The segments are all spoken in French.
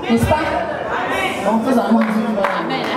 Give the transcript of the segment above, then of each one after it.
N'est-ce pas? On fait un mot. Amen.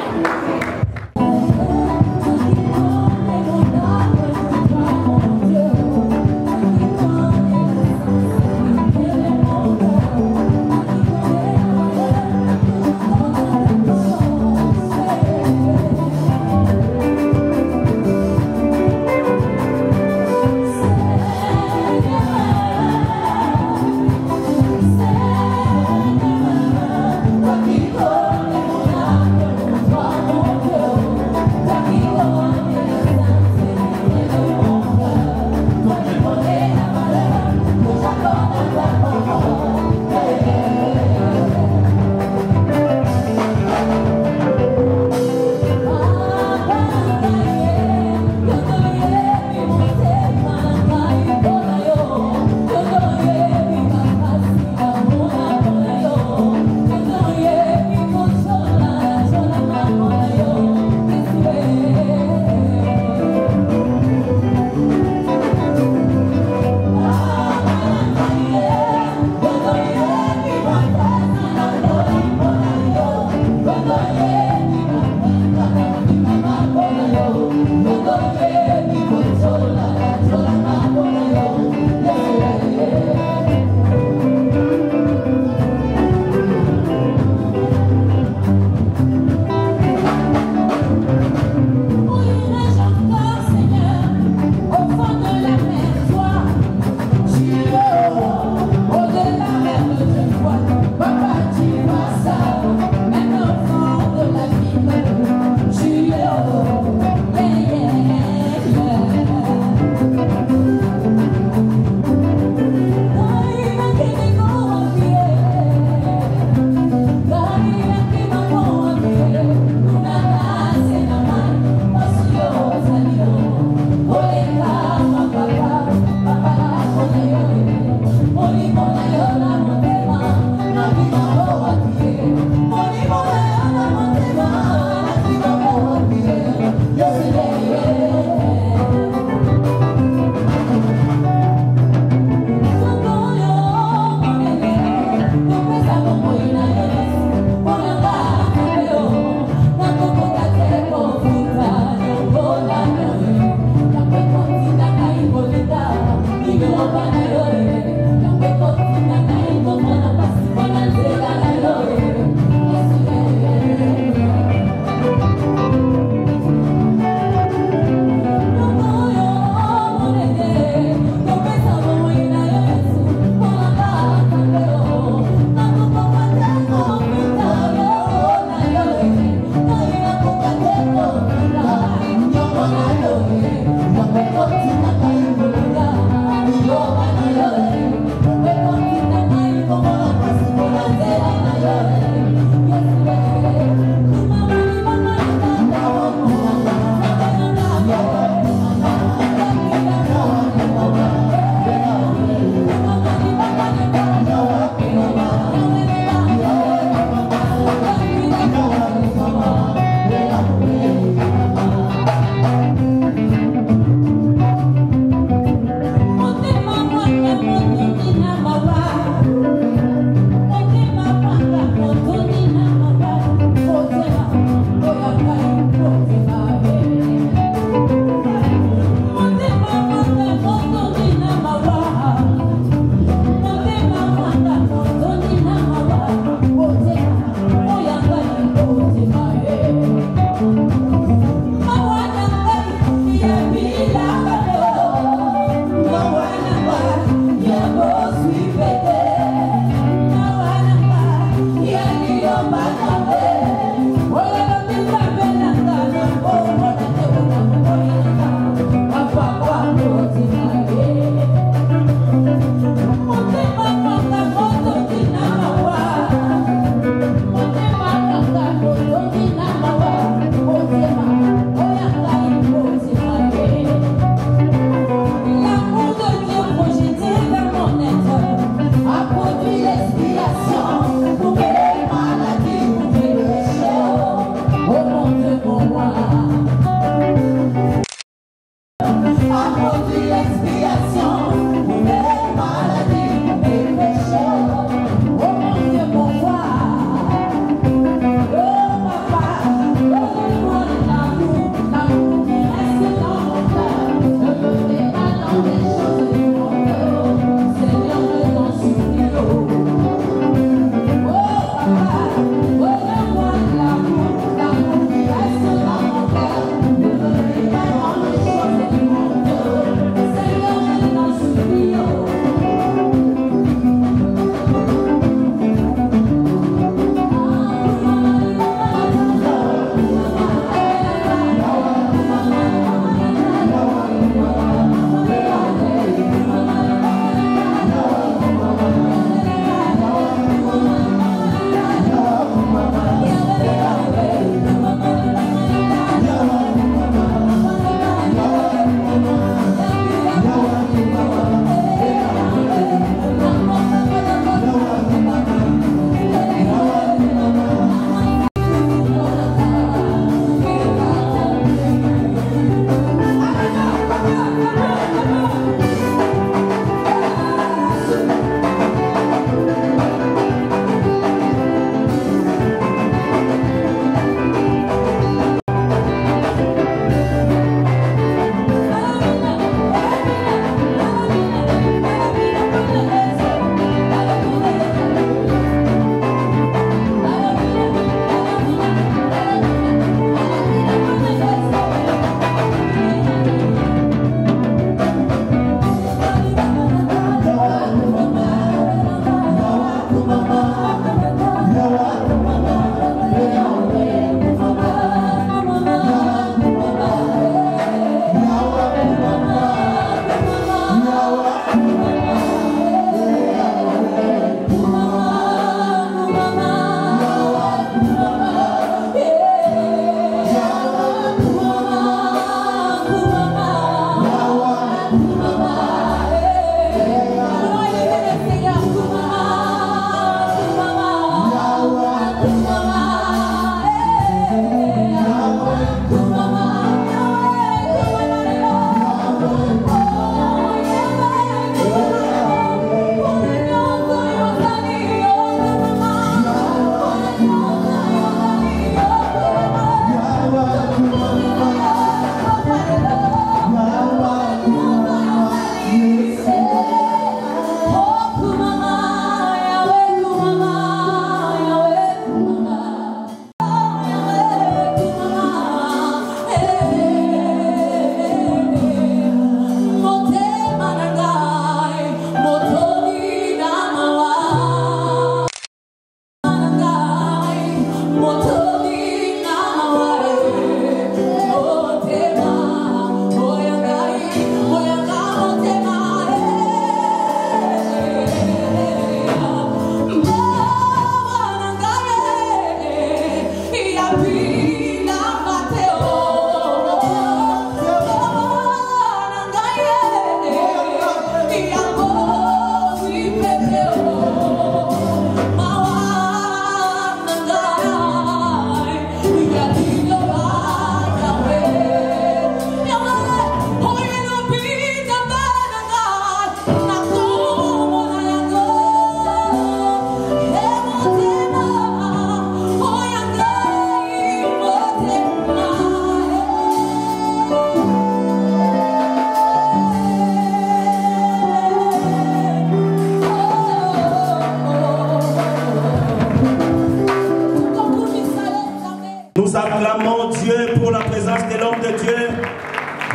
acclamons Dieu pour la présence de l'homme de Dieu.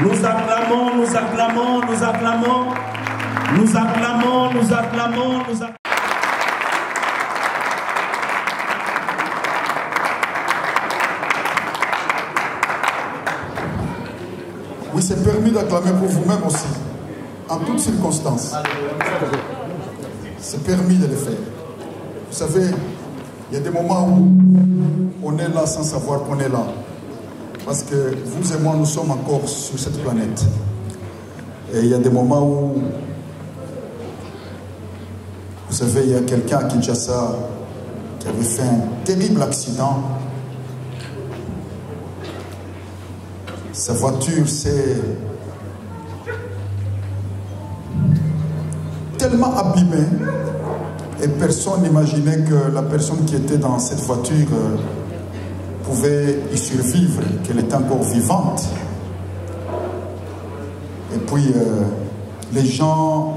Nous acclamons, nous acclamons, nous acclamons. Nous acclamons, nous acclamons, nous acclamons. Oui, c'est permis d'acclamer pour vous-même aussi, en toutes circonstances. C'est permis de le faire. Vous savez, il y a des moments où on est là sans savoir qu'on est là. Parce que vous et moi, nous sommes encore sur cette planète. Et il y a des moments où, vous savez, il y a quelqu'un à Kinshasa qui avait fait un terrible accident. Sa voiture s'est tellement abîmée et personne n'imaginait que la personne qui était dans cette voiture pouvait y survivre, qu'elle était encore vivante. Et puis les gens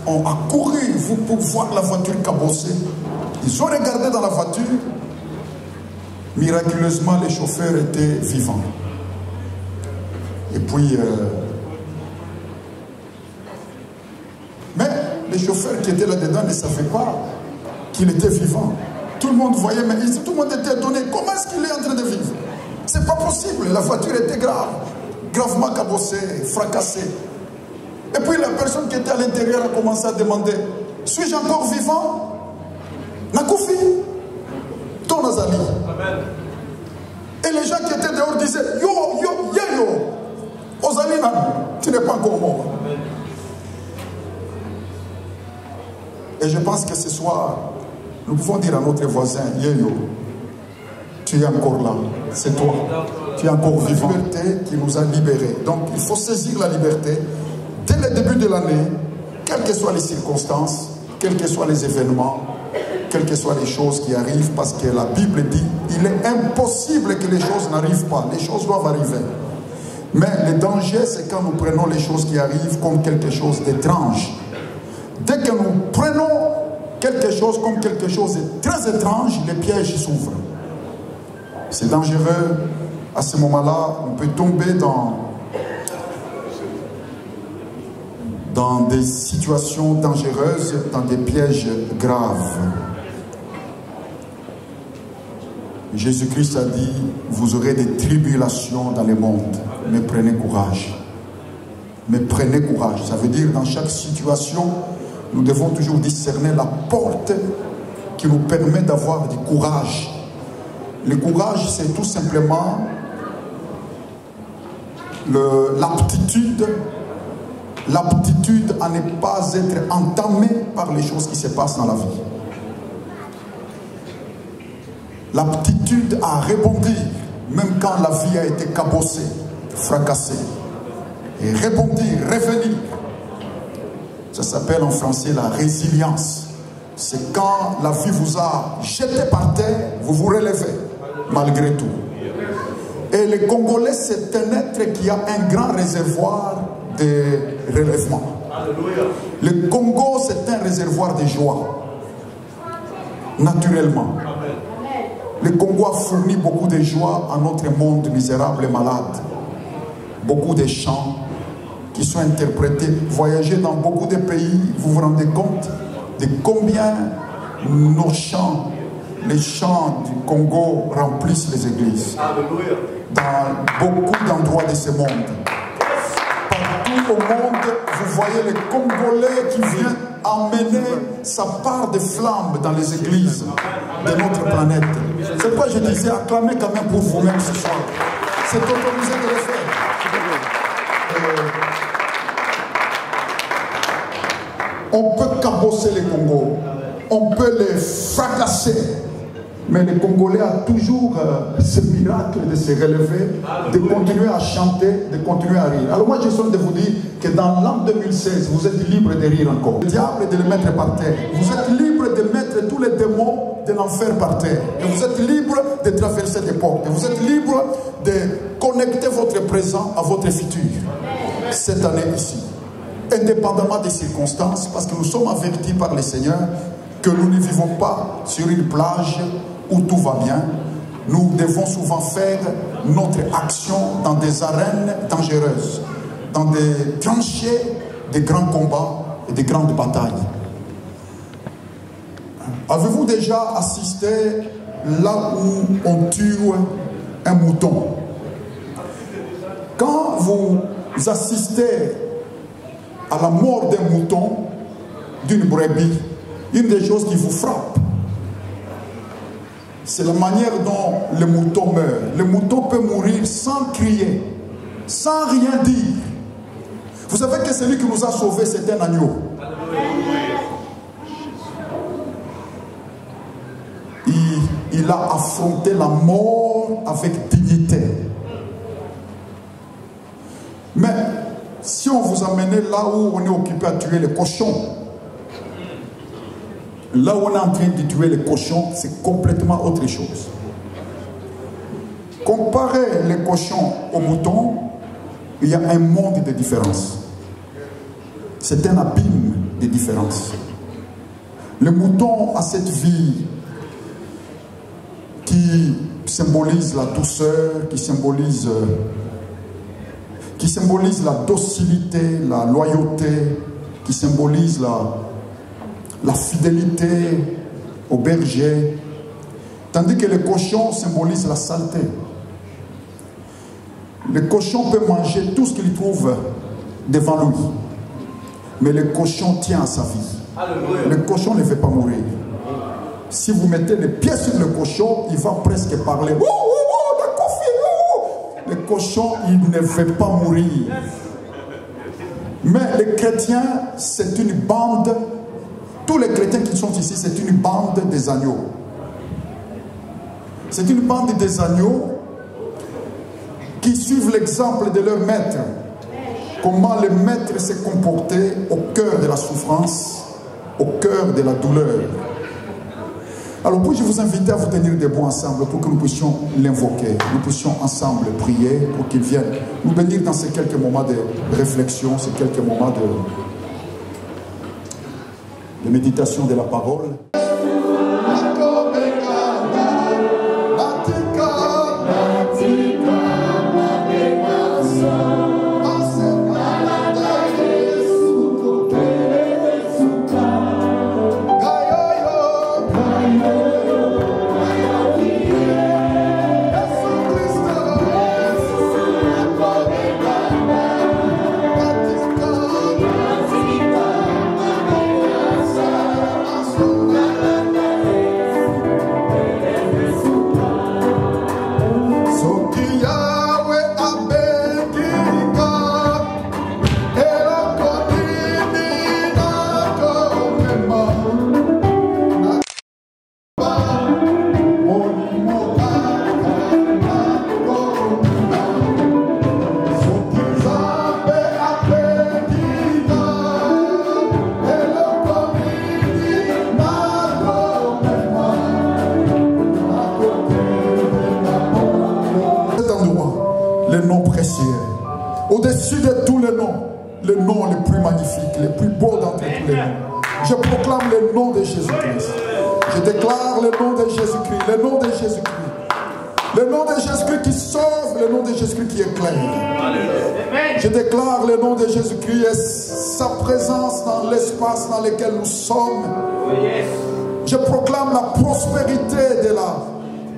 ont accouru pour voir la voiture cabossée. Ils ont regardé dans la voiture. Miraculeusement, les chauffeurs étaient vivants. Et puis, mais les chauffeurs qui étaient là-dedans ne savaient pas qu'il était vivant. Tout le monde voyait, mais tout le monde était étonné. Comment est-ce qu'il est en train de vivre? C'est pas possible. La voiture était grave, gravement cabossée, fracassée. Et puis la personne qui était à l'intérieur a commencé à demander, suis-je encore vivant? Nakoufi, ton Nazali. Et les gens qui étaient dehors disaient, yo, yo, yo, yo. Ozalina, tu n'es pas encore mort. Et je pense que ce soir, nous pouvons dire à notre voisin, Yeyo, tu es encore là, c'est toi, tu es encore vivant. La liberté qui nous a libérés. Donc il faut saisir la liberté dès le début de l'année, quelles que soient les circonstances, quels que soient les événements, quelles que soient les choses qui arrivent, parce que la Bible dit, il est impossible que les choses n'arrivent pas, les choses doivent arriver. Mais le danger, c'est quand nous prenons les choses qui arrivent comme quelque chose d'étrange. Dès que nous prenons quelque chose comme quelque chose de très étrange, les pièges s'ouvrent. C'est dangereux. À ce moment-là, on peut tomber dans des situations dangereuses, dans des pièges graves. Jésus-Christ a dit, vous aurez des tribulations dans le monde, mais prenez courage. Mais prenez courage. Ça veut dire, dans chaque situation, nous devons toujours discerner la porte qui nous permet d'avoir du courage. Le courage, c'est tout simplement l'aptitude à ne pas être entamé par les choses qui se passent dans la vie. L'aptitude à rebondir, même quand la vie a été cabossée, fracassée. Et rebondir, revenir. Ça s'appelle en français la résilience. C'est quand la vie vous a jeté par terre, vous vous relevez, malgré tout. Et le Congolais, c'est un être qui a un grand réservoir de relèvement. Le Congo, c'est un réservoir de joie. Naturellement. Le Congo a fourni beaucoup de joie à notre monde misérable et malade. Beaucoup de chants qui sont interprétés. Voyagez dans beaucoup de pays, vous vous rendez compte de combien nos chants, les chants du Congo remplissent les églises. Dans beaucoup d'endroits de ce monde. Partout au monde, vous voyez les Congolais qui viennent amener sa part de flamme dans les églises de notre planète. C'est pourquoi je disais, acclamez quand même pour vous-même ce soir. C'est autorisé de le faire. On peut cabosser les Congos, on peut les fracasser, mais le Congolais a toujours ce miracle de se relever, de continuer à chanter, de continuer à rire. Alors moi je suis de vous dire que dans l'an 2016, vous êtes libre de rire encore. Le diable de le mettre par terre. Vous êtes libre de mettre tous les démons de l'enfer par terre. Et vous êtes libre de traverser des portes. Et vous êtes libre de connecter votre présent à votre futur. Cette année ici. Indépendamment des circonstances, parce que nous sommes avertis par le Seigneur que nous ne vivons pas sur une plage où tout va bien, nous devons souvent faire notre action dans des arènes dangereuses, dans des tranchées de grands combats et de grandes batailles. Avez-vous déjà assisté là où on tue un mouton? Quand vous assistez à la mort d'un mouton, d'une brebis, une des choses qui vous frappe, c'est la manière dont le mouton meurt. Le mouton peut mourir sans crier, sans rien dire. Vous savez que celui qui nous a sauvés, c'est un agneau. Il a affronté la mort avec dignité. Mais si on vous amenait là où on est occupé à tuer les cochons, là où on est en train de tuer les cochons, c'est complètement autre chose. Comparez les cochons aux moutons, il y a un monde de différence. C'est un abîme de différence. Le mouton a cette vie qui symbolise la douceur, qui symbolise la docilité, la loyauté, qui symbolise la fidélité au berger, tandis que le cochon symbolise la saleté. Le cochon peut manger tout ce qu'il trouve devant lui, mais le cochon tient à sa vie. Le cochon ne veut pas mourir. Si vous mettez les pieds sur le cochon, il va presque parler. Le cochon, il ne veut pas mourir. Mais les chrétiens, c'est une bande. Tous les chrétiens qui sont ici, c'est une bande des agneaux. C'est une bande des agneaux qui suivent l'exemple de leur maître. Comment le maître s'est comporté au cœur de la souffrance, au cœur de la douleur. Alors puis-je vous inviter à vous tenir debout ensemble pour que nous puissions l'invoquer, nous puissions ensemble prier pour qu'il vienne nous bénir dans ces quelques moments de réflexion, ces quelques moments de méditation de la parole. Au-dessus de tous les noms, le nom le plus magnifique, le plus beau d'entre tous les noms. Je proclame le nom de Jésus-Christ. Je déclare le nom de Jésus-Christ, le nom de Jésus-Christ. Le nom de Jésus-Christ qui sauve, le nom de Jésus-Christ qui éclaire. Je déclare le nom de Jésus-Christ et sa présence dans l'espace dans lequel nous sommes. Je proclame la prospérité de la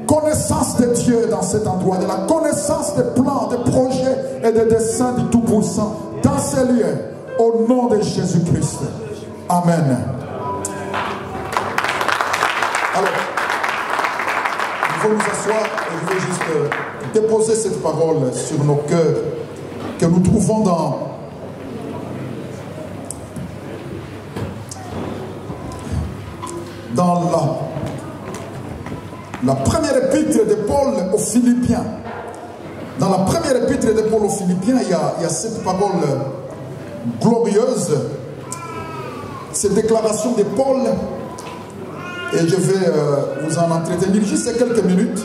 connaissance de Dieu dans cet endroit, de la connaissance des plans, des projets et des desseins du Tout-Puissant dans ces lieux, au nom de Jésus-Christ. Amen. Alors, il faut nous asseoir et je vais juste déposer cette parole sur nos cœurs que nous trouvons dans la première épître de Paul aux Philippiens. Dans la première épître de Paul aux Philippiens, il y a cette parole glorieuse, cette déclaration de Paul, et je vais vous en entretenir juste quelques minutes.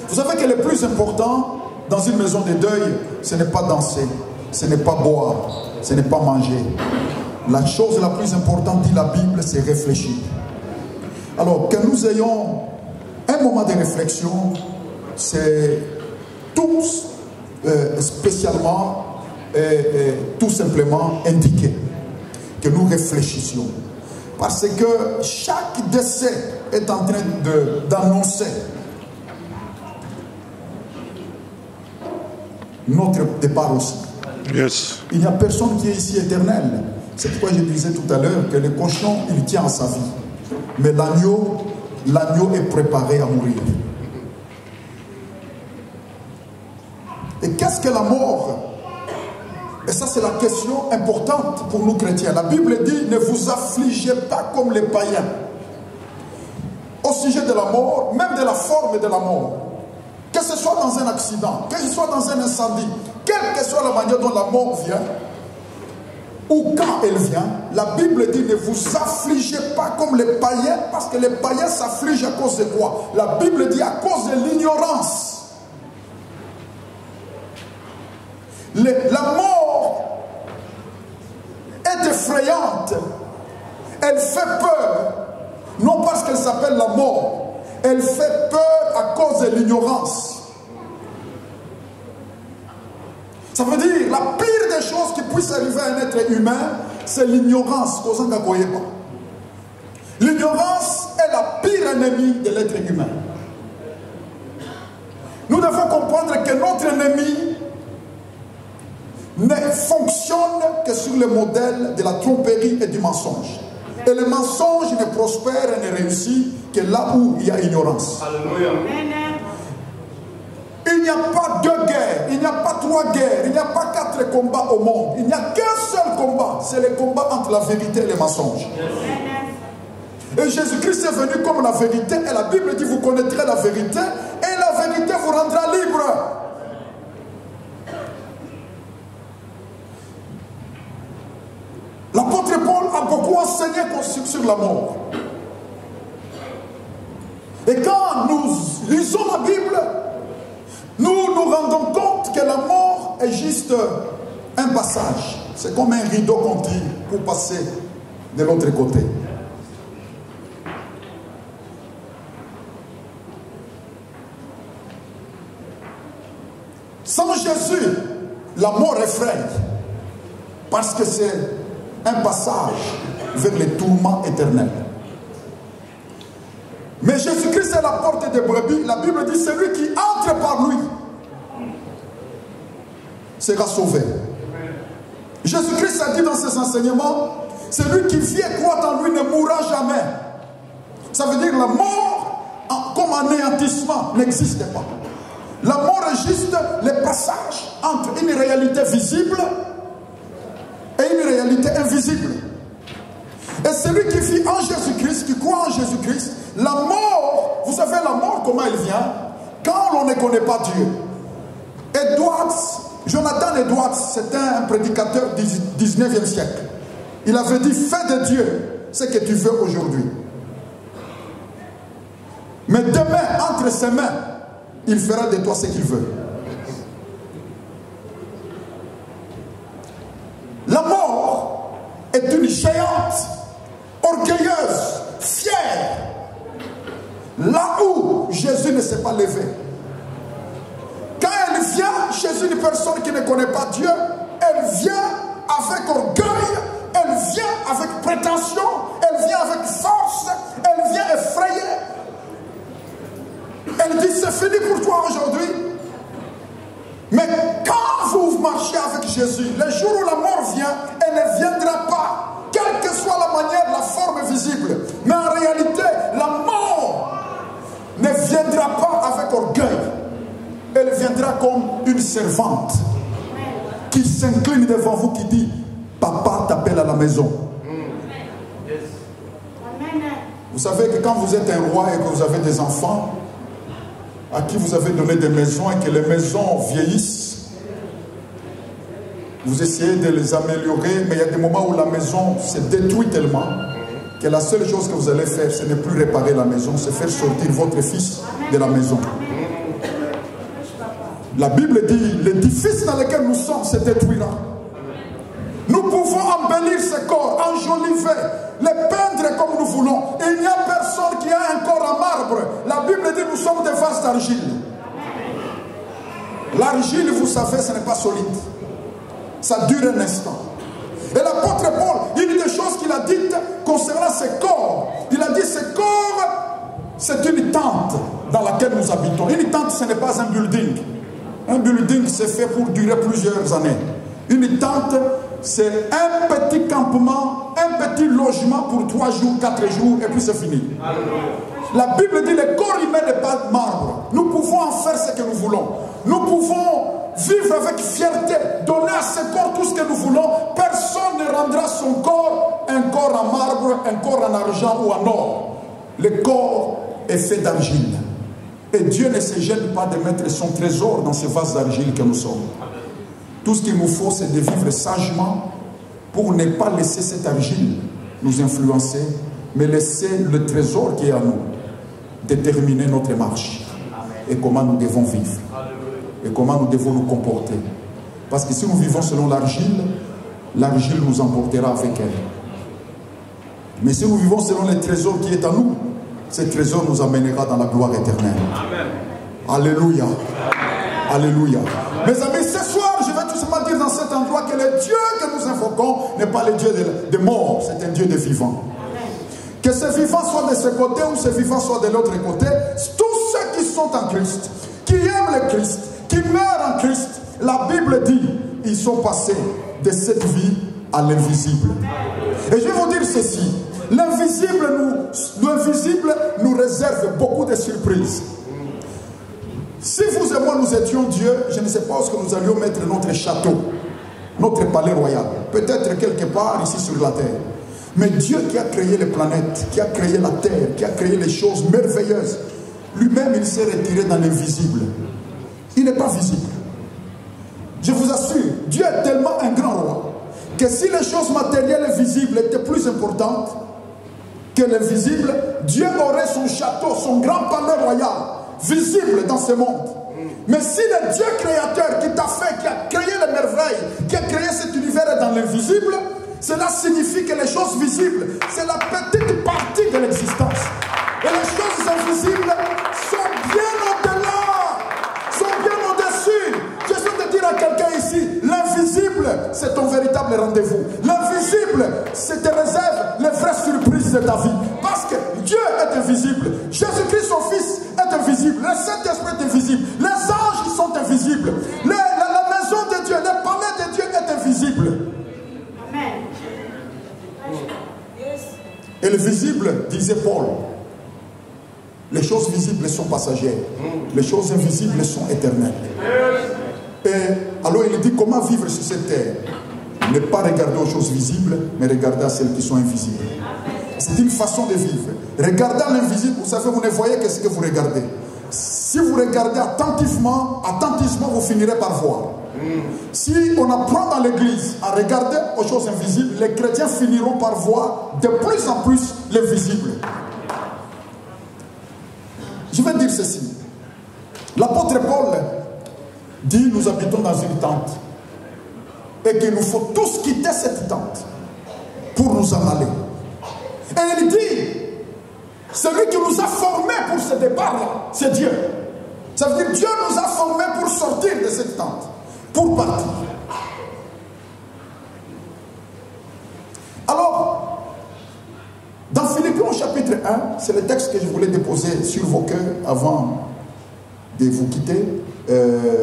Vous savez que le plus important dans une maison de deuil, ce n'est pas danser, ce n'est pas boire, ce n'est pas manger. La chose la plus importante, dit la Bible, c'est réfléchir. Alors que nous ayons un un moment de réflexion, c'est tout spécialement et tout simplement indiqué que nous réfléchissions. Parce que chaque décès est en train d'annoncer notre départ aussi. Yes. Il n'y a personne qui est ici éternel. C'est pourquoi je disais tout à l'heure que le cochon, il tient à sa vie. Mais l'agneau est préparé à mourir. Et qu'est-ce que la mort? Et ça, c'est la question importante pour nous chrétiens. La Bible dit, ne vous affligez pas comme les païens. Au sujet de la mort, même de la forme de la mort. Que ce soit dans un accident, que ce soit dans un incendie, quelle que soit la manière dont la mort vient, ou quand elle vient, la Bible dit, ne vous affligez pas comme les païens, parce que les païens s'affligent à cause de quoi? La Bible dit à cause de l'ignorance. La mort est effrayante. Elle fait peur. Non parce qu'elle s'appelle la mort. Elle fait peur à cause de l'ignorance. Ça veut dire la pire des choses qui puisse arriver à un être humain, c'est l'ignorance. L'ignorance est la pire ennemie de l'être humain. Nous devons comprendre que notre ennemi ne fonctionne que sur le modèle de la tromperie et du mensonge. Et le mensonge ne prospère et ne réussit que là où il y a ignorance. Alléluia. Il n'y a pas deux guerres, il n'y a pas trois guerres, il n'y a pas 4 combats au monde. Il n'y a qu'un seul combat, c'est le combat entre la vérité et le mensonge. Et Jésus-Christ est venu comme la vérité, et la Bible dit, vous connaîtrez la vérité, et la vérité vous rendra libre. L'apôtre Paul a beaucoup enseigné sur la mort. Et quand nous lisons la Bible, nous nous rendons compte que la mort est juste un passage. C'est comme un rideau qu'on tire pour passer de l'autre côté. Sans Jésus, la mort effraie. Parce que c'est un passage vers les tourments éternels. Mais Jésus-Christ est la porte des brebis. La Bible dit, celui qui entre par lui sera sauvé. Jésus-Christ a dit dans ses enseignements, celui qui vit et croit en lui ne mourra jamais. Ça veut dire la mort comme anéantissement n'existe pas. La mort est juste le passage entre une réalité visible et une réalité invisible. Et celui qui vit en Jésus-Christ, qui croit en Jésus-Christ, la mort, vous savez la mort comment elle vient? Quand l'on ne connaît pas Dieu. Jonathan Edwards, c'était un prédicateur du 19e siècle. Il avait dit, fais de Dieu ce que tu veux aujourd'hui. Mais demain, entre ses mains, il fera de toi ce qu'il veut. La mort est une géante, orgueilleuse, fière. Là où Jésus ne s'est pas levé. Quand elle vient chez une personne qui ne connaît pas Dieu, elle vient avec orgueil, elle vient avec prétention, elle vient avec force, elle vient effrayer. Elle dit, c'est fini pour toi aujourd'hui. Mais quand vous marchez avec Jésus, le jour où la mort vient, elle ne viendra pas, quelle que soit la manière, la forme visible. Mais en réalité, la mort ne viendra pas avec orgueil. Elle viendra comme une servante qui s'incline devant vous, qui dit, papa t'appelle à la maison. Vous savez que quand vous êtes un roi et que vous avez des enfants, à qui vous avez donné des maisons et que les maisons vieillissent, vous essayez de les améliorer, mais il y a des moments où la maison se détruit tellement que la seule chose que vous allez faire, ce n'est plus réparer la maison, c'est faire sortir votre fils de la maison. La Bible dit, l'édifice dans lequel nous sommes se détruira. Nous pouvons embellir ce corps, enjoliver, les peindre comme nous voulons. Et il n'y a personne qui a un corps en marbre. La Bible dit, nous vase d'argile. L'argile, vous savez, ce n'est pas solide. Ça dure un instant. Et l'apôtre Paul, une des choses qu'il a dites concernant ses corps, il a dit ce corps, c'est une tente dans laquelle nous habitons. Une tente, ce n'est pas un building. Un building, c'est fait pour durer plusieurs années. Une tente, c'est un petit campement, un petit logement pour 3 jours, 4 jours, et puis c'est fini. La Bible dit le corps humain n'est pas de marbre. Nous pouvons en faire ce que nous voulons. Nous pouvons vivre avec fierté, donner à ce corps tout ce que nous voulons. Personne ne rendra son corps un corps en marbre, un corps en argent ou en or. Le corps est fait d'argile. Et Dieu ne se gêne pas de mettre son trésor dans ce vase d'argile que nous sommes. Tout ce qu'il nous faut, c'est de vivre sagement pour ne pas laisser cette argile nous influencer, mais laisser le trésor qui est à nous déterminer notre marche et comment nous devons vivre et comment nous devons nous comporter. Parce que si nous vivons selon l'argile, l'argile nous emportera avec elle. Mais si nous vivons selon le trésor qui est à nous, ce trésor nous amènera dans la gloire éternelle. Amen. Alléluia. Amen. Alléluia. Mes amis, ce soir, je vais tout simplement dire dans cet endroit que le Dieu que nous invoquons n'est pas le Dieu des morts, c'est un Dieu des vivants. Que ce vivant soit de ce côté ou ce vivant soit de l'autre côté, tous ceux qui sont en Christ, qui aiment le Christ, qui meurent en Christ, la Bible dit, ils sont passés de cette vie à l'invisible. Et je vais vous dire ceci, l'invisible nous réserve beaucoup de surprises. Si vous et moi nous étions Dieu, je ne sais pas où est-ce que nous allions mettre notre château, notre palais royal, peut-être quelque part ici sur la terre. Mais Dieu qui a créé les planètes, qui a créé la terre, qui a créé les choses merveilleuses, lui-même il s'est retiré dans l'invisible. Il n'est pas visible. Je vous assure, Dieu est tellement un grand roi que si les choses matérielles et visibles étaient plus importantes que l'invisible, Dieu aurait son château, son grand palais royal visible dans ce monde. Mais si le Dieu créateur qui t'a fait, qui a créé les merveilles, qui a créé cet univers est dans l'invisible, cela signifie que les choses visibles, c'est la petite partie de l'existence. Et les choses invisibles sont bien au-delà, sont bien au-dessus. Je suis de dire à quelqu'un ici, l'invisible, c'est ton véritable rendez-vous. L'invisible, c'est te réserve les vraies surprises de ta vie. Parce que Dieu est invisible. Jésus-Christ, son Fils, est invisible. Le Saint-Esprit est invisible. Les anges, ils sont invisibles. La maison de Dieu, le palais de Dieu est invisible. Et le visible, disait Paul, les choses visibles sont passagères, les choses invisibles sont éternelles. Et alors il dit comment vivre sur cette terre? Ne pas regarder aux choses visibles, mais regarder à celles qui sont invisibles. C'est une façon de vivre. Regardez à l'invisible, vous savez, vous ne voyez que ce que vous regardez. Si vous regardez attentivement, vous finirez par voir. Si on apprend dans l'église à regarder aux choses invisibles, les chrétiens finiront par voir de plus en plus les visibles. Je vais dire ceci. L'apôtre Paul dit, nous habitons dans une tente et qu'il nous faut tous quitter cette tente pour nous en aller. Et il dit, celui qui nous a formés pour ce départ-là, c'est Dieu. Ça veut dire Dieu nous a formés pour sortir de cette tente, pour partir. Alors, dans Philippiens chapitre 1, c'est le texte que je voulais déposer sur vos cœurs avant de vous quitter,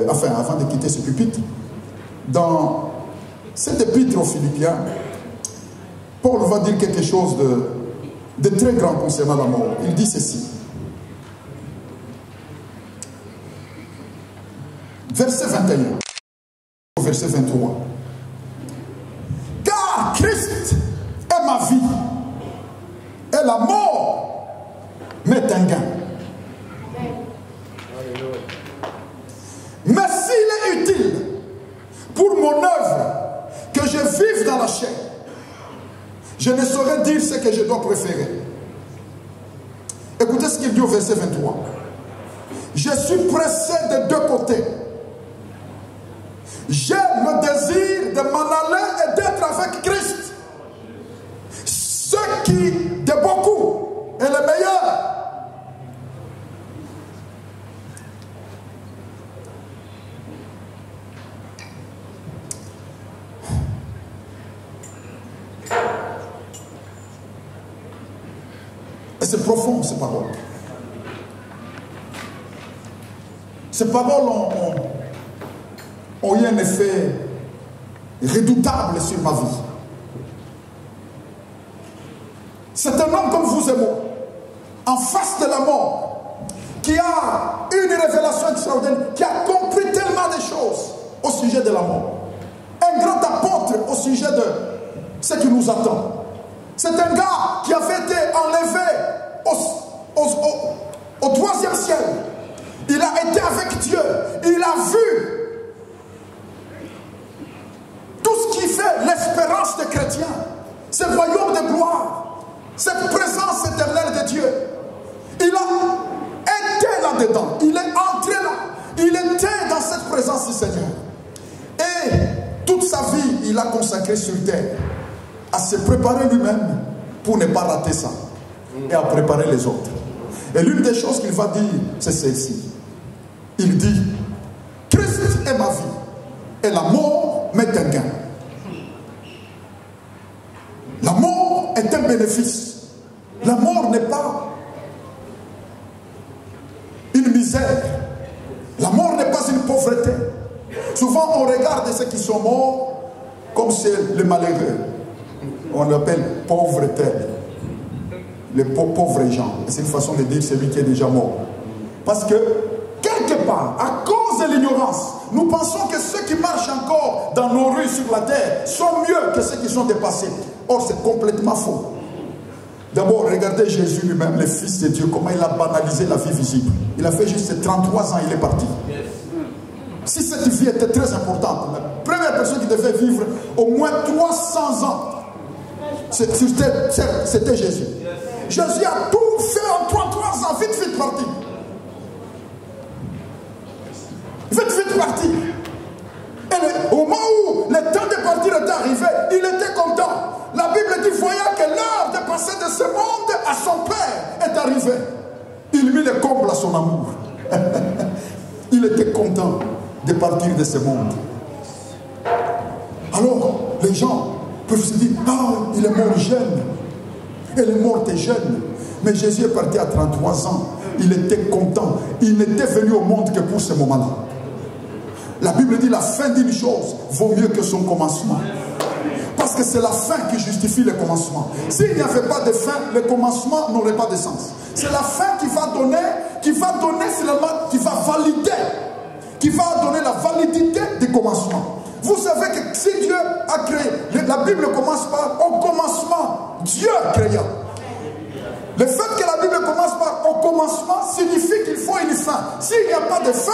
avant de quitter ce pupitre. Dans cet épître aux Philippiens, Paul va dire quelque chose de très grand concernant la mort. Il dit ceci. Verset 21. Verset 23. Car Christ est ma vie et la mort m'est un gain. Mais s'il est utile pour mon œuvre que je vive dans la chair, je ne saurais dire ce que je dois préférer. Écoutez ce qu'il dit au verset 23. Je suis pressé des deux côtés. J'ai le désir de m'en aller et d'être avec Christ. Ce qui, de beaucoup, est le meilleur. profond, ces paroles. Ces paroles ont eu un effet redoutable sur ma vie. C'est un homme comme vous et moi, en face de la mort, qui a une révélation extraordinaire, qui a compris tellement de choses au sujet de la mort. Un grand apôtre au sujet de ce qui nous attend. C'est un gars qui avait été enlevé au troisième ciel. Il a été avec Dieu. Il a vu tout ce qui fait l'espérance des chrétiens. Ce royaume de gloire. Cette présence éternelle de Dieu. Il a été là-dedans. Il est entré là. Il était dans cette présence du Seigneur. Et toute sa vie, il a consacré sur terre à se préparer lui-même pour ne pas rater ça. Et à préparer les autres. Et l'une des choses qu'il va dire, c'est celle-ci. Il dit, Christ est ma vie, et la mort m'est un gain. La mort est un bénéfice. La mort n'est pas une misère. La mort n'est pas une pauvreté. Souvent on regarde ceux qui sont morts comme c'est les malheureux. On l'appelle pauvreté. Les pauvres gens. C'est une façon de dire celui qui est déjà mort. Parce que quelque part, à cause de l'ignorance, nous pensons que ceux qui marchent encore dans nos rues sur la terre sont mieux que ceux qui sont dépassés. Or, c'est complètement faux. D'abord, regardez Jésus lui-même, le Fils de Dieu, comment il a banalisé la vie visible. Il a fait juste 33 ans, il est parti. Si cette vie était très importante, la première personne qui devait vivre au moins 300 ans, c'était Jésus. Jésus a tout fait en 33 ans, vite parti. Vite parti. Et au moment où le temps de partir était arrivé, il était content. La Bible dit, voyant que l'heure de passer de ce monde à son Père est arrivée. Il mit le comble à son amour. Il était content de partir de ce monde. Alors, les gens peuvent se dire, ah, il est mort jeune. Elle est morte jeune. Mais Jésus est parti à 33 ans. Il était content. Il n'était venu au monde que pour ce moment-là. La Bible dit la fin d'une chose vaut mieux que son commencement. Parce que c'est la fin qui justifie le commencement. S'il n'y avait pas de fin, le commencement n'aurait pas de sens. C'est la fin qui va donner finalement, qui va valider, qui va donner la validité du commencement. Vous savez que si Dieu a créé, la Bible commence par au commencement, Dieu créa. Le fait que la Bible commence par au commencement signifie qu'il faut une fin. S'il n'y a pas de fin,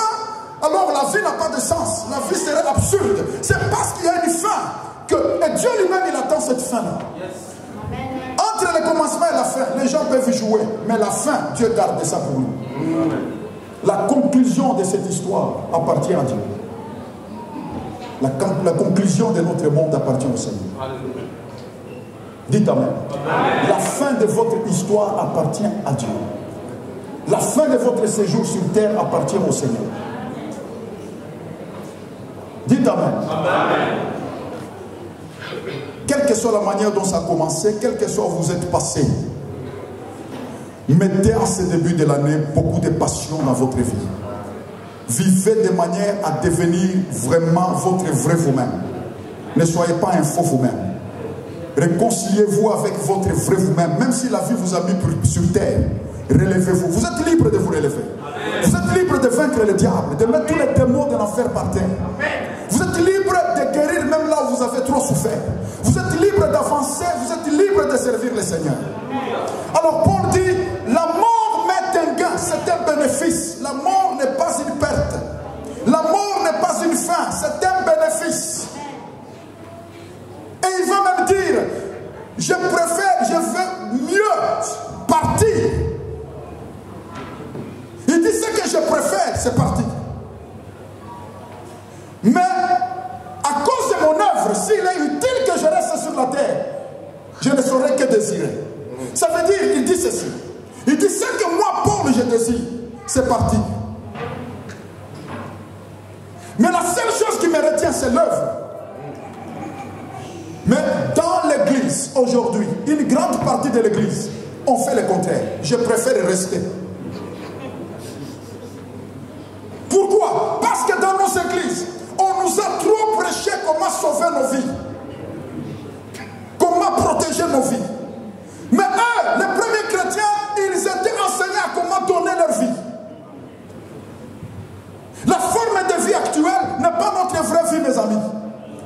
alors la vie n'a pas de sens. La vie serait absurde. C'est parce qu'il y a une fin que et Dieu lui-même il attend cette fin-là. Entre le commencement et la fin, les gens peuvent jouer. Mais la fin, Dieu garde ça pour nous. La conclusion de cette histoire appartient à Dieu. La conclusion de notre monde appartient au Seigneur. Dites amen. La fin de votre histoire appartient à Dieu. La fin de votre séjour sur terre appartient au Seigneur. Dites amen. Amen. Quelle que soit la manière dont ça a commencé, quel que soit où vous êtes passé, mettez en ce début de l'année beaucoup de passion dans votre vie. Vivez de manière à devenir vraiment votre vrai vous-même. Ne soyez pas un faux vous-même. Réconciliez-vous avec votre vrai vous-même. Même si la vie vous a mis sur terre, relevez-vous. Vous êtes libre de vous relever. Vous êtes libre de vaincre le diable, de mettre tous les démons de l'enfer par terre. Vous êtes libre de guérir même là où vous avez trop souffert. Vous êtes libre d'avancer, vous êtes libre de servir le Seigneur. Alors Paul dit, la mort m'est un gain, c'est un bénéfice. La mort n'est pas une perte. La mort n'est pas une fin, c'est un bénéfice. Et il va même dire, je veux mieux partir. Il dit ce que je préfère, c'est partir. Mais à cause de mon œuvre, s'il est utile que je reste sur la terre, je ne saurais que désirer. Ça veut dire, il dit ceci. Il dit ce que moi, Paul, je désire, c'est partir. Mais la seule chose qui me retient, c'est l'œuvre. Mais dans l'église, aujourd'hui, une grande partie de l'église on fait le contraire. Je préfère rester. Pourquoi? Parce que dans nos églises, on nous a trop prêché comment sauver nos vies. Comment protéger nos vies. Mais eux, les premiers chrétiens, ils étaient enseignés à comment donner leur vie. La forme de vie actuelle n'est pas notre vraie vie, mes amis.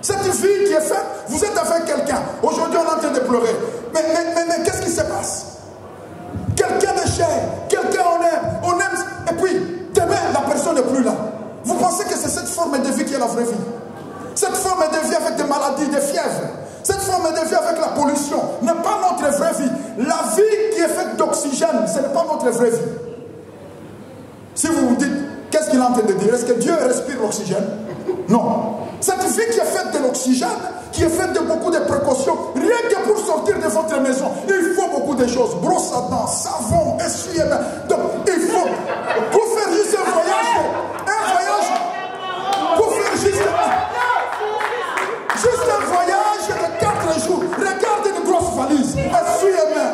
Cette vie qui est faite, vous êtes avec quelqu'un. Aujourd'hui, on est en train de pleurer. Mais qu'est-ce qui se passe? Quelqu'un de cher, quelqu'un on aime. Et puis, demain, la personne n'est plus là. Vous pensez que c'est cette forme de vie qui est la vraie vie? Cette forme de vie avec des maladies, des fièvres, cette forme de vie avec la pollution n'est pas notre vraie vie. La vie qui est faite d'oxygène, ce n'est pas notre vraie vie. Si vous vous dites, qu'est-ce qu'il est en train de dire? Est-ce que Dieu respire l'oxygène? Non. Cette vie qui est faite de l'oxygène, qui est faite de beaucoup de précautions, rien que pour sortir de votre maison, il faut beaucoup de choses. Brosse à dents, savon, essuie-mains. Donc, il faut, pour faire juste un voyage, pour faire juste un voyage de 4 jours. Regardez une grosse valise, essuie-mains,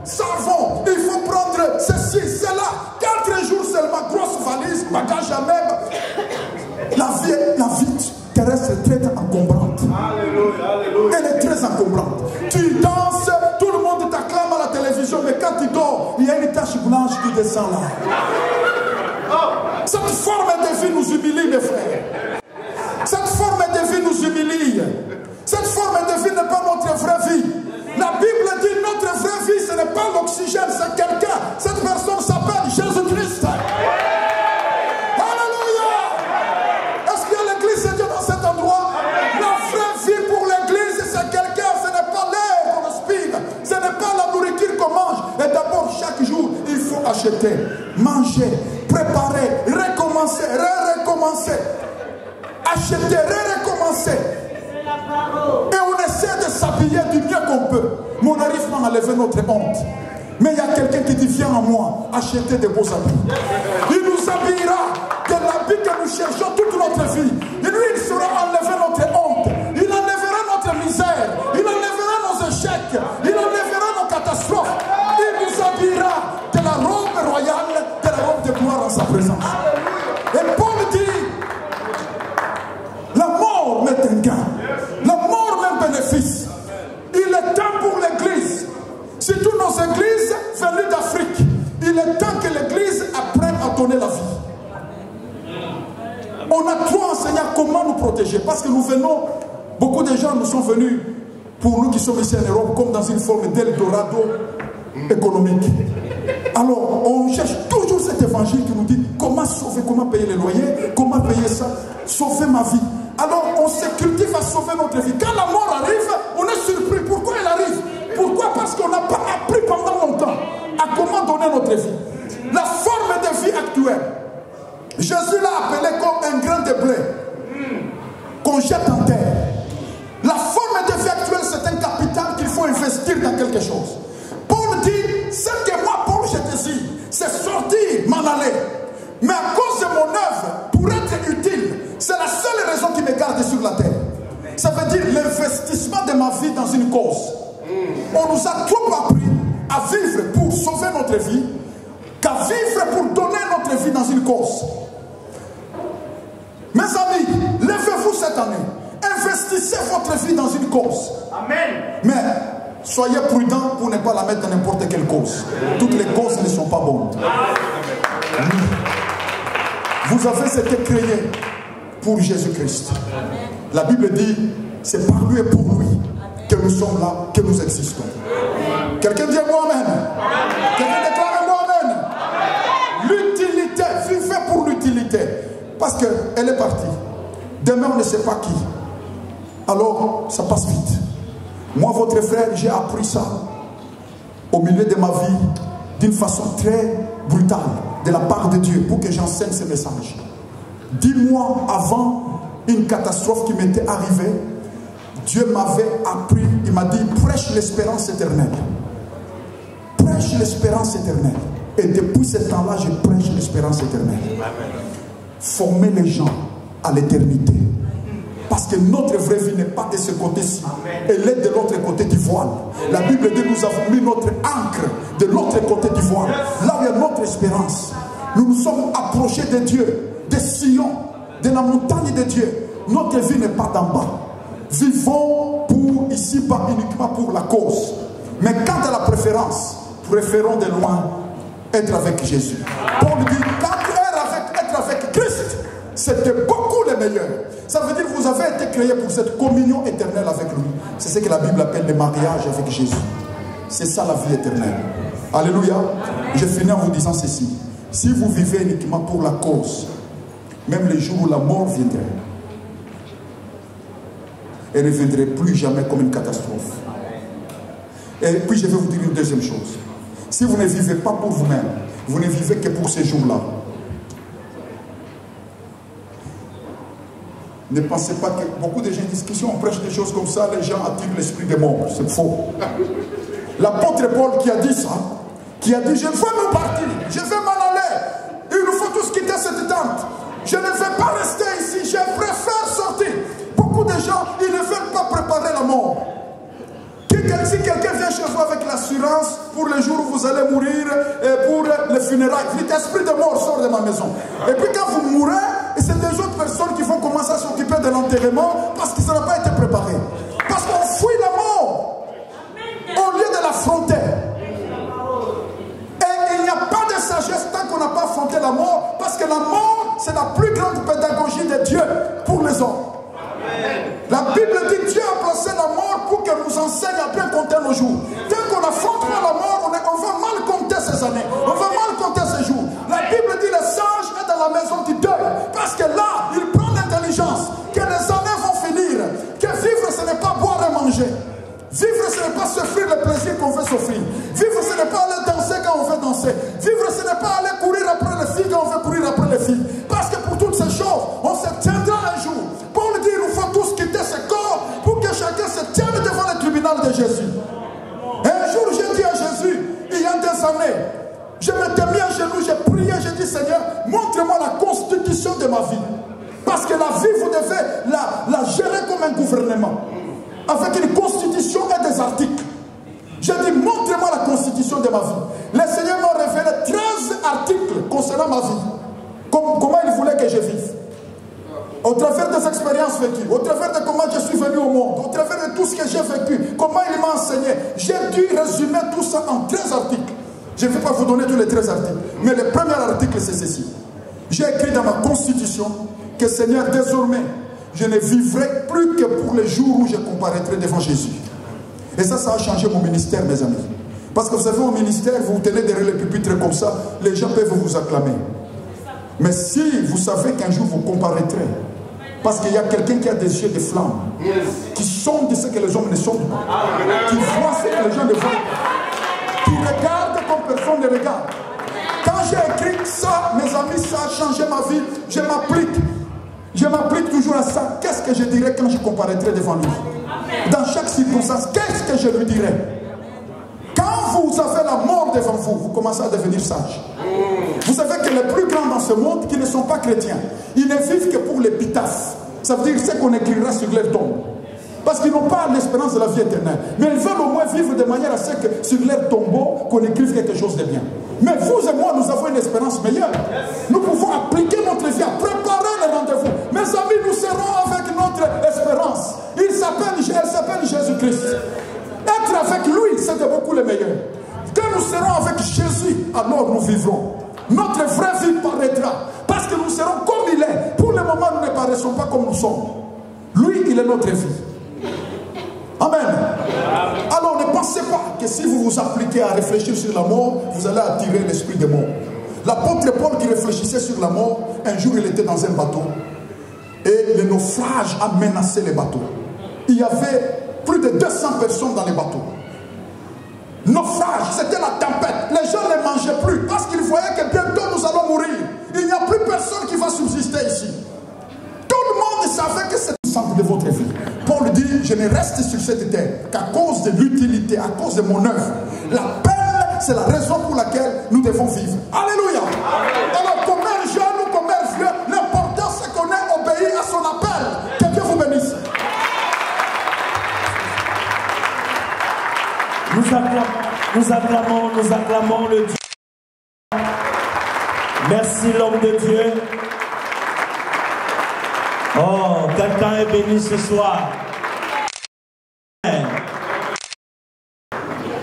savon, il faut prendre ceci, cela. 4 jours seulement, grosse valise, bagage à même. La vie terrestre est très encombrante. Elle est très encombrante. Tu danses, tout le monde t'acclame à la télévision, mais quand tu dors, il y a une tache blanche qui descend là. Cette forme de vie nous humilie, mes frères. Cette forme de vie nous humilie. Cette forme de vie n'est pas notre vraie vie. La Bible dit notre vraie vie, ce n'est pas l'oxygène, c'est quelqu'un. Cette personne s'appelle Jésus-Christ. Et d'abord, chaque jour, il faut acheter, manger, préparer, recommencer, recommencer. Acheter, recommencer. Et on essaie de s'habiller du mieux qu'on peut. Mais on n'arrive pas à enlever notre honte. Mais il y a quelqu'un qui dit, viens à moi, achetez des beaux habits. Il nous habillera de l'habit que nous cherchons toute notre vie. Et lui, il saura enlever notre honte. Il enlèvera notre misère. Il enlèvera nos échecs. Il enlèvera nos catastrophes. Il nous habillera de la robe royale, de la robe de gloire en sa présence. Et Paul dit, la mort m'est un gain. La mort m'est un bénéfice. Il est temps pour l'Église. Surtout nos églises venues d'Afrique. Il est temps que l'Église apprenne à donner la vie. On a trop enseigné comment nous protéger. Parce que nous venons, beaucoup de gens nous sont venus, pour nous qui sommes ici en Europe, comme dans une forme d'Eldorado économique. Alors, on cherche toujours cet évangile qui nous dit comment sauver, comment payer les loyers, comment payer ça, sauver ma vie. Alors, on se cultive à sauver notre vie. Quand la mort arrive, on est surpris. Pourquoi elle arrive? Pourquoi? Parce qu'on n'a pas appris pendant longtemps à comment donner notre vie. La forme de vie actuelle, Jésus l'a appelé comme un grain de blé qu'on jette en terre. La forme de vie actuelle, c'est un capital qu'il faut investir dans quelque chose. Paul dit, ce que moi, Paul, je désire, c'est sortir, m'en aller. Mais à cause de mon œuvre, pour être utile, c'est la seule raison qui me garde sur la terre. Ça veut dire l'investissement de ma vie dans une cause. On nous a trop appris à vivre pour sauver notre vie qu'à vivre pour donner notre vie dans une cause. Mes amis, levez-vous cette année. Investissez votre vie dans une cause. Amen. Mais soyez prudents pour ne pas la mettre dans n'importe quelle cause. Toutes les causes ne sont pas bonnes. Vous avez été créés pour Jésus-Christ. La Bible dit, c'est par lui et pour lui que nous sommes là, que nous existons. Quelqu'un dit moi Amen. Quelqu'un déclare moi Amen. L'utilité, vivez pour l'utilité. Parce qu'elle est partie. Demain, on ne sait pas qui. Alors, ça passe vite. Moi, votre frère, j'ai appris ça au milieu de ma vie d'une façon très brutale de la part de Dieu pour que j'enseigne ce message. 10 mois avant une catastrophe qui m'était arrivée, Dieu m'avait appris, il m'a dit, prêche l'espérance éternelle. Prêche l'espérance éternelle. Et depuis ce temps-là, je prêche l'espérance éternelle. Former les gens à l'éternité. Parce que notre vraie vie n'est pas de ce côté-ci. Elle est de l'autre côté du voile. La Bible dit nous avons mis notre ancre de l'autre côté du voile. Là où il y a notre espérance. Nous nous sommes approchés de Dieu, de Sion, de la montagne de Dieu. Notre vie n'est pas d'en bas. Vivons pour ici, pas uniquement pour la cause. Mais quant à la préférence, préférons de loin être avec Jésus. Paul dit être avec Christ, c'était beaucoup le meilleur. Ça veut dire que vous avez été créé pour cette communion éternelle avec lui. C'est ce que la Bible appelle le mariage avec Jésus. C'est ça la vie éternelle. Alléluia. Je finis en vous disant ceci. Si vous vivez uniquement pour la cause, même les jours où la mort viendrait, elle ne viendrait plus jamais comme une catastrophe. Et puis je vais vous dire une deuxième chose. Si vous ne vivez pas pour vous-même, vous ne vivez que pour ces jours-là. Ne pensez pas que beaucoup de gens disent que si on prêche des choses comme ça, les gens attirent l'esprit des morts. C'est faux. L'apôtre Paul qui a dit ça, qui a dit je veux me partir, je veux m'en aller. Il nous faut tous quitter cette tente. Je ne vais pas rester ici, je préfère sortir. Beaucoup de gens, ils ne veulent pas préparer la mort. Si quelqu'un vient chez vous avec l'assurance pour le jour où vous allez mourir et pour les funérailles, dites esprit de mort sort de ma maison. Et puis quand vous mourrez, c'est des autres personnes qui vont commencer à s'occuper de l'enterrement parce que ça n'a pas été préparé. Parce qu'on fuit la mort au lieu de l'affronter. Et il n'y a pas de sagesse tant qu'on n'a pas affronté la mort, parce que la mort, c'est la plus grande pédagogie de Dieu pour les hommes. La Bible dit Dieu a placé la mort pour qu'elle nous enseigne à bien compter nos jours. Dès qu'on affronte pas la mort, on va mal compter ces années. On va mal compter ces jours. La Bible dit le sage est dans la maison du deuil. Parce que là, il prend l'intelligence que les années vont finir. Que vivre, ce n'est pas boire et manger. Vivre, ce n'est pas s'offrir le plaisir qu'on veut s'offrir. Vivre, ce n'est pas aller danser quand on veut danser. Vivre, ce n'est pas aller courir après les filles quand on veut courir après les filles. Parce que pour toutes ces choses, on se tiendra un jour. Paul dit, il nous faut tous quitter ce corps pour que chacun se tienne devant le tribunal de Jésus. Et un jour, j'ai dit à Jésus, il y a des années, je m'étais mis à genoux, j'ai prié, j'ai dit, Seigneur, montre-moi la constitution de ma vie. Parce que la vie, vous devez la gérer comme un gouvernement. Avec une constitution et des articles. J'ai dit, montrez-moi la constitution de ma vie. Le Seigneur m'a révélé 13 articles concernant ma vie. Comment il voulait que je vive. Au travers des expériences vécues, au travers de comment je suis venu au monde, au travers de tout ce que j'ai vécu, comment il m'a enseigné. J'ai dû résumer tout ça en 13 articles. Je ne vais pas vous donner tous les 13 articles. Mais le premier article, c'est ceci. J'ai écrit dans ma constitution que Seigneur, désormais, je ne vivrai plus que pour les jours où je comparaîtrai devant Jésus. Et ça a changé mon ministère, mes amis. Parce que vous savez, au ministère, vous vous tenez derrière les pupitres comme ça, les gens peuvent vous acclamer. Mais si vous savez qu'un jour vous comparaîtrez, parce qu'il y a quelqu'un qui a des yeux de flamme, qui sonde ce que les hommes ne sondent pas, qui voit ce que les gens ne voient, qui regarde comme personne ne regarde. Quand j'ai écrit ça, mes amis, ça a changé ma vie. Je m'applique toujours à ça. Qu'est-ce que je dirais quand je comparaîtrai devant lui? Dans chaque circonstance, qu'est-ce que je lui dirais? Quand vous avez la mort devant vous, vous commencez à devenir sage. Vous savez que les plus grands dans ce monde qui ne sont pas chrétiens, ils ne vivent que pour l'épitaphe. Ça veut dire ce qu'on écrira sur leur tombe. Parce qu'ils n'ont pas l'espérance de la vie éternelle. Mais ils veulent au moins vivre de manière à ce que sur leur tombeau, qu'on écrive quelque chose de bien. Mais vous et moi, nous avons une espérance meilleure. Nous pouvons appliquer notre vie à préparer les rendez-vous. Mes amis, nous serons avec notre espérance. Elle s'appelle Jésus-Christ. Être avec lui, c'est de beaucoup le meilleur. Quand nous serons avec Jésus, alors nous vivrons. Notre vraie vie paraîtra. Parce que nous serons comme il est. Pour le moment, nous ne paraissons pas comme nous sommes. Lui, il est notre vie. Amen. Alors ne pensez pas que si vous vous appliquez à réfléchir sur la mort, vous allez attirer l'esprit de mort. L'apôtre Paul qui réfléchissait sur la mort, un jour il était dans un bateau et le naufrage a menacé les bateaux. Il y avait plus de 200 personnes dans les bateaux. Naufrage, c'était la tempête. Les gens ne mangeaient plus parce qu'ils voyaient que bientôt nous allons mourir. Il n'y a plus personne qui va subsister ici. Tout le monde savait que c'est le centre de votre vie. Paul dit, je ne reste sur cette terre qu'à cause de l'utilité, à cause de mon œuvre. La peine, c'est la raison pour laquelle nous devons vivre. Alléluia. Alors, comme un jeune ou comme un vieux, l'important c'est qu'on ait obéi à son appel. Que Dieu vous bénisse. Nous acclamons le Dieu. Merci l'homme de Dieu. Oh, quelqu'un est béni ce soir.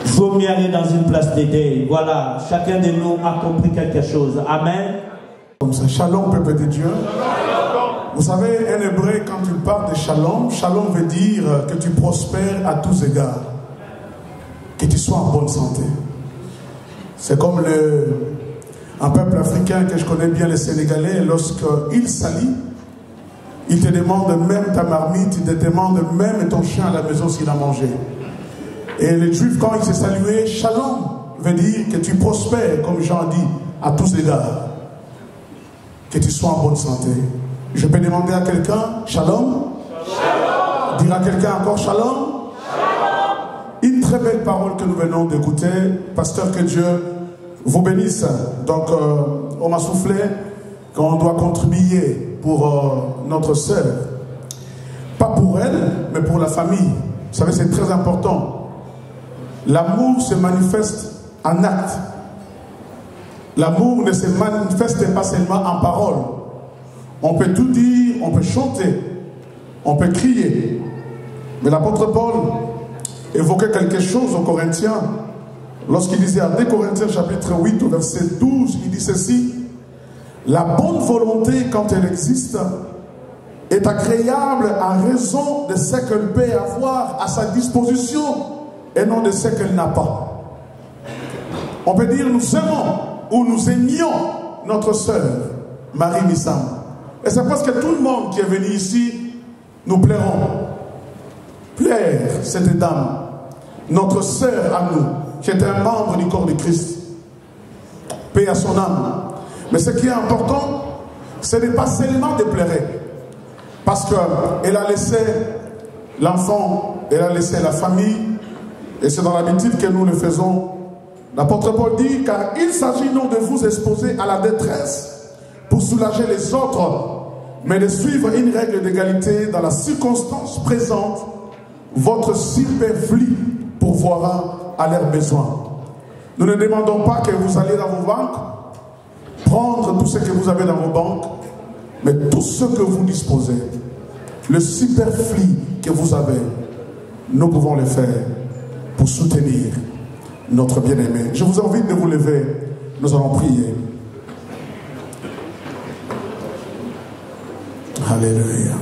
Il vaut mieux aller dans une place d'aider. Voilà, chacun de nous a compris quelque chose. Amen. Comme ça, shalom, peuple de Dieu. Vous savez, un hébreu, quand il parle de shalom, shalom veut dire que tu prospères à tous égards. Que tu sois en bonne santé. C'est comme un peuple africain que je connais bien, les Sénégalais, lorsqu'il s'allie, il te demande même ta marmite, il te demande même ton chien à la maison s'il a mangé. Et les Juifs, quand ils se saluaient, shalom veut dire que tu prospères, comme Jean dit, à tous égards. Que tu sois en bonne santé. Je peux demander à quelqu'un, shalom. Shalom. Dire à quelqu'un encore, shalom. Shalom. Une très belle parole que nous venons d'écouter. Pasteur, que Dieu vous bénisse. Donc, on m'a soufflé qu'on doit contribuer pour notre sœur. Pas pour elle, mais pour la famille. Vous savez, c'est très important. L'amour se manifeste en acte. L'amour ne se manifeste pas seulement en parole. On peut tout dire, on peut chanter, on peut crier. Mais l'apôtre Paul évoquait quelque chose aux Corinthiens. Lorsqu'il disait à 2 Corinthiens chapitre 8 au verset 12, il dit ceci: la bonne volonté, quand elle existe, est agréable en raison de ce qu'elle peut avoir à sa disposition et non de ce qu'elle n'a pas. On peut dire nous aimons ou nous aimions notre sœur Marie Missam. Et c'est parce que tout le monde qui est venu ici, nous plairons. Plaire cette dame, notre sœur à nous, qui est un membre du corps de Christ. Paix à son âme. Mais ce qui est important, ce n'est pas seulement de pleurer. Parce qu'elle a laissé l'enfant, elle a laissé la famille, et c'est dans l'habitude que nous le faisons. L'apôtre Paul dit, car il s'agit non de vous exposer à la détresse pour soulager les autres, mais de suivre une règle d'égalité dans la circonstance présente, votre superflu pourvoira à leurs besoins. Nous ne demandons pas que vous alliez dans vos banques, prendre tout ce que vous avez dans vos banques, mais tout ce que vous disposez, le superflu que vous avez, nous pouvons le faire pour soutenir notre bien-aimé. Je vous invite de vous lever, nous allons prier. Alléluia.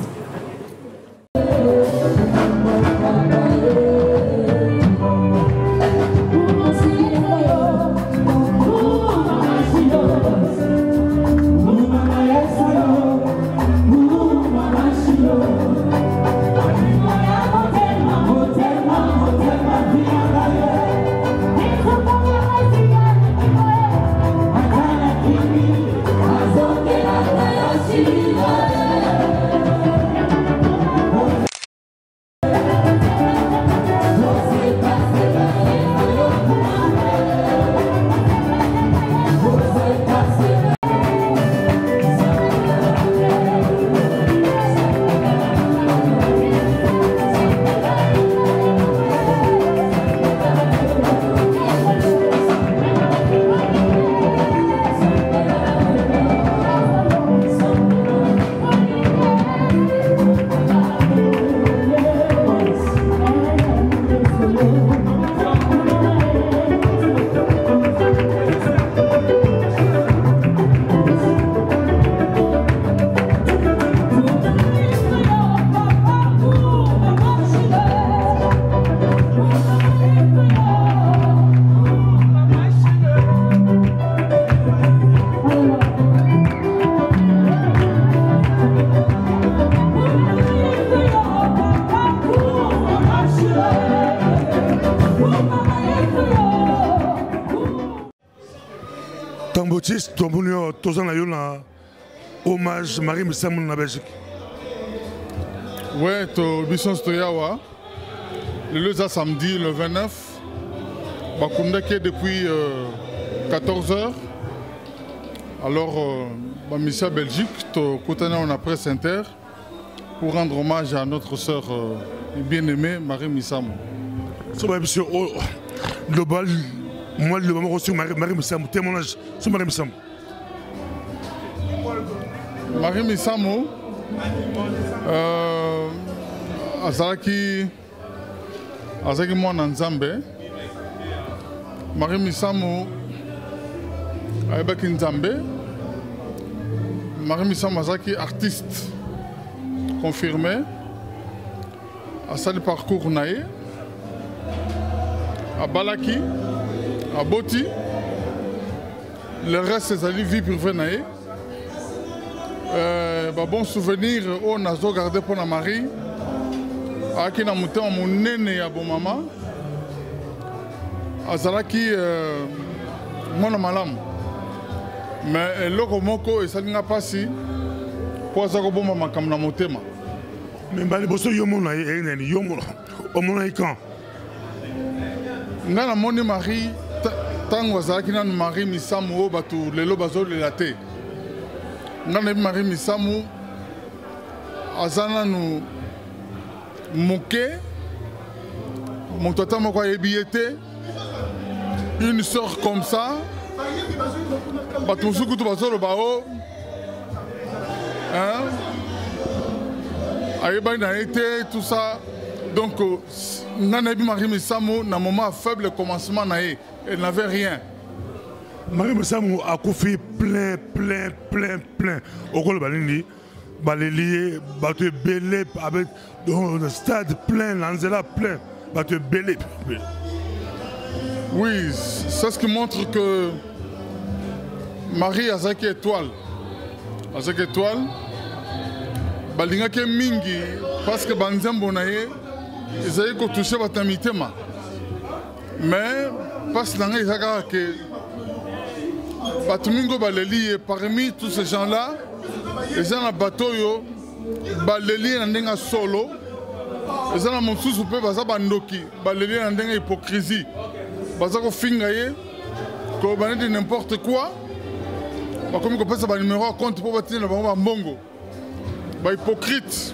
Hommage Marie Missam na Belgique. Ouais, mission Stoyawa. Le samedi, le 29. Bakundake depuis 14h. Alors, mission Belgique, on a presse inter pour rendre hommage à notre sœur bien-aimée Marie Missam. global, moi, le moment sur Marie Missamou, témoignage sur Marie Missamou. Marie Missamou, azalaki mwana nzambe. Marie Missamou ayebaki nzambe. Marie Missamou azalaki artiste confirmé. Asali parcours nae. Abalaki, aboti. Le reste c'est vie privée nae. Bon souvenir on a gardé pour la Marie. Aki na mutema munene ya bon maman. Azalaki mwana malamu. Mais eloko moko esalinga pasi po azako bomba makambo na motema. Mais bali boso yomona eneni yomona. Omona ikan. Nga na moni Marie tango azalaki na Marie Missamou o batu lelo bazo lelate. Nga na Marie Missamou azana nu moke mon tata moko yebiete une sœur comme ça batu musuku to bazo lo bao hein ayeba na été tout ça donc nga na Marie Missamou na moment faible commencement na elle n'avait rien. Marie Missamou a koufi plein au col balini balélié bateau belé avec le stade plein l'anzela plein bateau belé. Oui, c'est ce qui montre que Marie a cette étoile balinga ke mingi parce que banzembo na ye ezali ko toucher batamitema mais parce que nanga ezaka que Batumingo baleli parmi tous ces gens-là, les gens à bateau yo baleli ndenga solo, les gens à monsusu pe baza bandoki, baleli ndenga hypocrisie, baza ko fingaye, ko banedi n'importe quoi, ba comme ko pesa ba numéro à compte pour batina ba mbongo, ba hypocrite,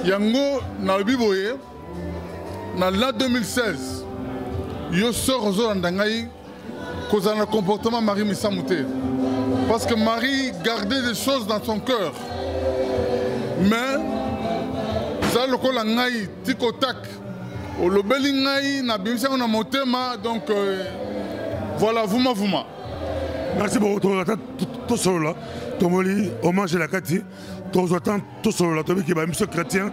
yango na biboye, na l'an 2016, yo sort zo ndangai. Cause un comportement Marie Missamou. Parce que Marie gardait des choses dans son cœur. Mais ça le col ngai tiko tak. O le beli ngai na bimisa on a motema donc voilà vouma. Merci beaucoup tout solo là. Tomoli hommage à la Kati. Tout attend tout solo là. Tobi qui ba monsieur chrétien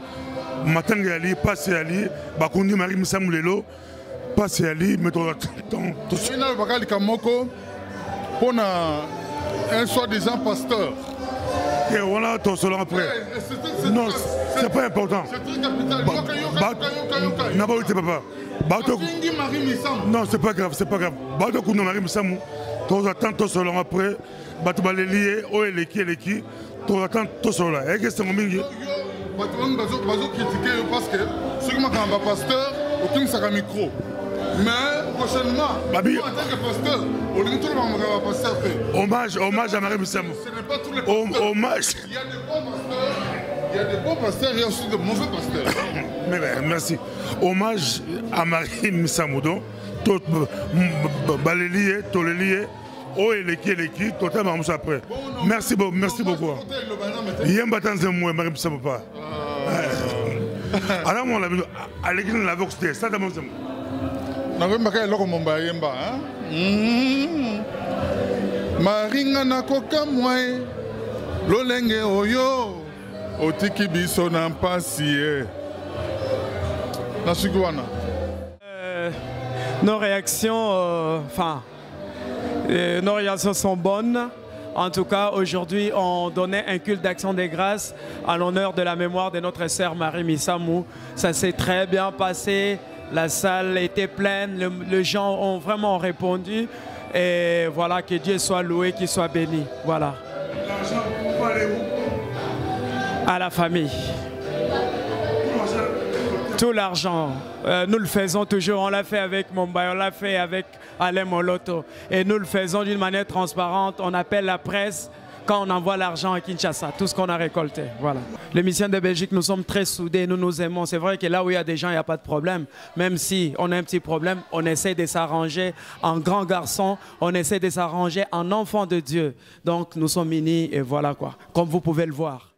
matanga ali passer ali bakundi Marie Missamou lelo. Passer à lui, mais tout ça. Pour un soi-disant pasteur. Et voilà, ton seul après. Non, c'est pas important. C'est très capital. Non, c'est pas grave, c'est pas grave. Bato Kuno Marie Missamou, tu attends ton seul après. Bato Balélié, Oeleki, tu attends ton seul là. Et qu'est-ce que c'est mon mingi? Bato critiquer parce que ceux qui m'ont un pasteur, aucun sac à micro. Mais prochainement, en tant que pasteur, on dit tout le monde va pasteur. Hommage à Marie Missamou. Ce n'est pas tous les pasteurs. Hommage. Il y a des bons pasteurs, il y a aussi de mauvais pasteurs. Mais merci. Hommage à Marie Missamou. Donc, tout balélié, tout le lié. Oh, et l'équipe, tout le monde après. Merci beaucoup. Il y a un bâton de moi, Marie Missamou pas. Alors, on l'a vu à l'église de la Vox, c'est ça d'abord. Maringa na koka mwae lolenge oyo otiki biso na mpasi na sikuana. Nos réactions nos réactions sont bonnes. En tout cas, aujourd'hui, on donnait un culte d'action des grâces à l'honneur de la mémoire de notre sœur Marie Missamou. Ça s'est très bien passé. La salle était pleine, les gens ont vraiment répondu. Et voilà, que Dieu soit loué, qu'il soit béni. Voilà. L'argent, vous allez où? À la famille. Tout l'argent, nous le faisons toujours. On l'a fait avec Mumbai, on l'a fait avec Alain Moloto. Et nous le faisons d'une manière transparente. On appelle la presse quand on envoie l'argent à Kinshasa, tout ce qu'on a récolté. Voilà. Les missions de Belgique, nous sommes très soudés, nous nous aimons. C'est vrai que là où il y a des gens, il n'y a pas de problème. Même si on a un petit problème, on essaie de s'arranger en grand garçon, on essaie de s'arranger en enfant de Dieu. Donc nous sommes unis et voilà quoi, comme vous pouvez le voir.